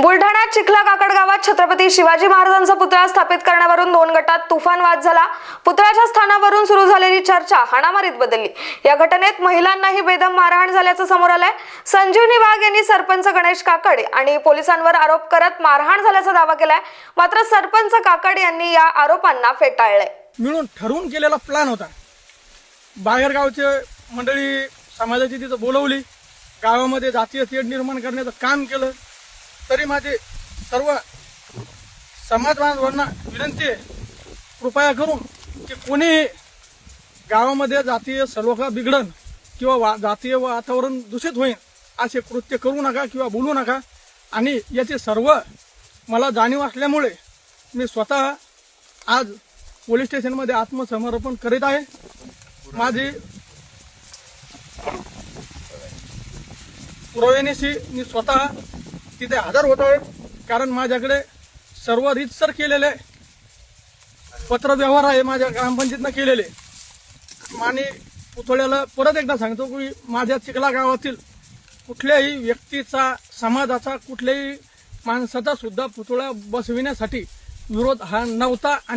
बुलढाण्यात चिखला काकड गावात छत्रपती शिवाजी महाराजांचा पुतळा स्थापित करण्यावरून दोन गटात तुफान वाद झाला। पुतळ्याच्या स्थानावरून सुरू झालेली चर्चा हाणामारीत बदलली। या घटनेत महिलांनाही बेदम मारहाण झाल्याचं समोर आलंय। संजीवनी वाघ यांनी सरपंच गणेश काकड आणि पोलिसांवर आरोप करत मारहाण झाल्याचा दावा केलाय। मात्र सरपंच काकड यांनी या आरोपांना फेटाळलंय। मिळून ठरवून केलेला प्लॅन होता। बाहेर गावचे मंडळी समाजाची तिथं बोलवली, गावामध्ये जातीय तेढ निर्माण करण्याचं काम केलं। तरी माझे सर्व समाज बांधवांना विनंती आहे, कृपया करून की कोणी गावामध्ये जातीय सलोखा बिघडन किंवा जातीय वातावरण दूषित होईल असे कृत्य करू नका किंवा बोलू नका। आणि याचे सर्व मला जाणीव असल्यामुळे मी स्वतः आज पोलीस स्टेशनमध्ये आत्मसमर्पण करीत आहे। माझी पुराव्यानिशी मी स्वतः तिथे हजर होत आहे, कारण माझ्याकडे सर्व रीतसर केलेले पत्रव्यवहार आहे माझ्या ग्रामपंचायतीनं केलेले। आणि पुतळ्याला परत एकदा सांगतो की माझ्या चिखला गावातील कुठल्याही व्यक्तीचा, समाजाचा, कुठल्याही माणसाचा सुद्धा पुतळा बसविण्यासाठी विरोध हा नव्हता।